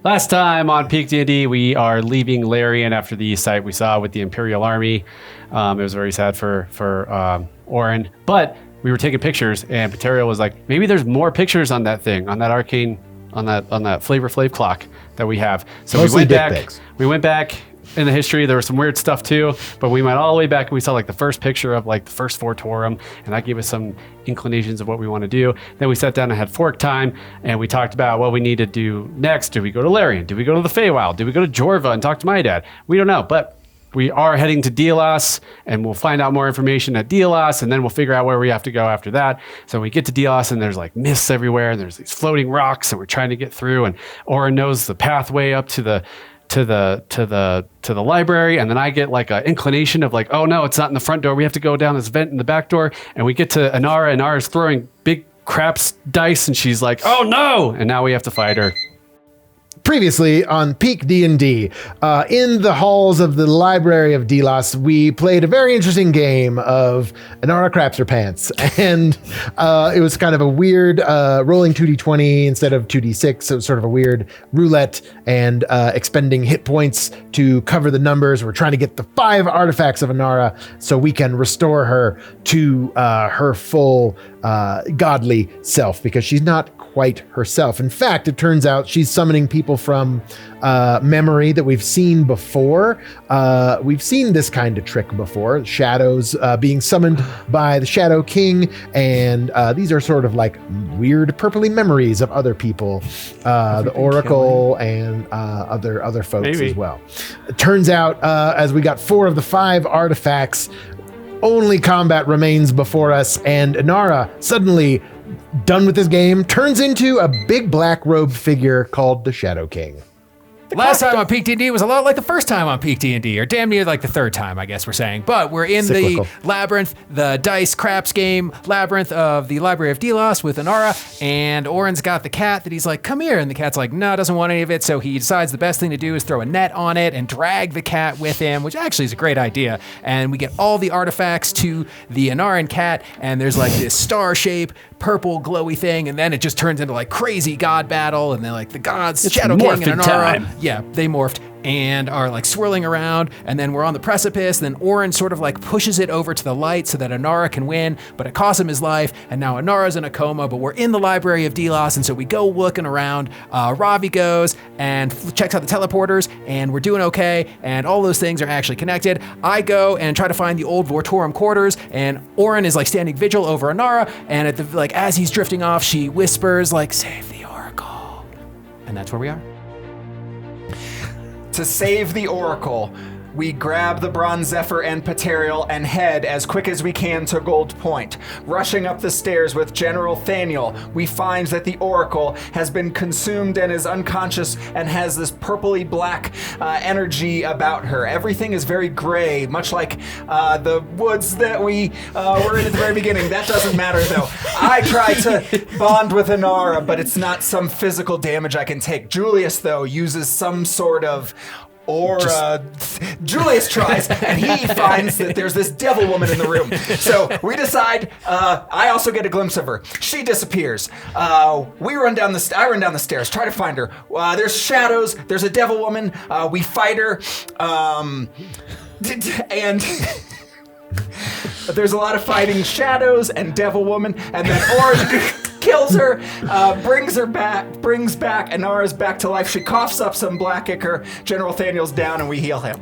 Last time on PeakD&D, we are leaving Larian after the site we saw with the Imperial Army. It was very sad for Oren, but we were taking pictures, and Paterio was like, maybe there's more pictures on that thing, on that arcane, on that Flavor Flav clock that we have. So Mostly we went back in the history. There was some weird stuff too, but we went all the way back and we saw like the first picture of like the first 4 Torum, and that gave us some inclinations of what we want to do. Then we sat down and had fork time, and we talked about what we need to do next. Do we go to Larian? Do we go to the Feywild? Do we go to Jorva and talk to my dad? We don't know, but we are heading to Delos, and we'll find out more information at Delos, and then we'll figure out where we have to go after that. So we get to Delos, and there's like mists everywhere, and there's these floating rocks, and we're trying to get through. And Oren knows the pathway up to the library, and then I get like an inclination of like, oh no, it's not in the front door. We have to go down this vent in the back door, and we get to Inara. Inara's throwing big craps dice, and she's like, oh no, and now we have to fight her. Previously on PeakD&D, in the halls of the Library of Delos, we played a very interesting game of Inara Craps Her Pants, and it was kind of a weird rolling 2d20 instead of 2d6, so it was sort of a weird roulette and expending hit points to cover the numbers. We're trying to get the 5 artifacts of Inara so we can restore her to her full godly self, because she's not quite herself. In fact, it turns out she's summoning people from memory that we've seen before. We've seen this kind of trick before, shadows being summoned by the Shadow King, and these are sort of like weird purpley memories of other people, the Oracle and other folks as well. It turns out, as we got 4 of the 5 artifacts, only combat remains before us, and Inara, suddenly done with this game, turns into a big black robed figure called the Shadow King. Last time on PeakD&D was a lot like the first time on PeakD&D, or damn near like the third time, I guess we're saying. But we're in the labyrinth, the dice craps game labyrinth of the Library of Delos with Inara, and Oren's got the cat that he's like, come here. And the cat's like, no, doesn't want any of it. So he decides the best thing to do is throw a net on it and drag the cat with him, which actually is a great idea. And we get all the artifacts to the Inaran cat, and there's like this star shape, purple glowy thing, and then it just turns into like crazy god battle, and then like the gods, it's Shadow King and Inara. Yeah, they morphed and are like swirling around, and then we're on the precipice, and then Oren sort of like pushes it over to the light so that Inara can win, but it costs him his life, and now Inara's in a coma, but we're in the Library of Delos, and so we go looking around. Ravi goes and checks out the teleporters, and we're doing okay, and all those things are actually connected. I go and try to find the old Vortorum quarters, and Oren is like standing vigil over Inara, and at the like as he's drifting off, she whispers like, save the Oracle. And that's where we are. To save the Oracle, we grab the Bronze Zephyr and Paterial and head as quick as we can to Gold Point. Rushing up the stairs with General Thaniel, we find that the Oracle has been consumed and is unconscious and has this purpley black energy about her. Everything is very gray, much like the woods that we were in at the very beginning. That doesn't matter though. I try to bond with Inara, but it's not some physical damage I can take. Julius though uses some sort of Julius tries, and he finds that there's this devil woman in the room. So we decide, I also get a glimpse of her. She disappears. I run down the stairs, try to find her. There's shadows, there's a devil woman, we fight her, and there's a lot of fighting shadows and devil woman, and then Orange kills her, brings back Inara's back to life. She coughs up some black ichor. General Thaniel's down, and we heal him.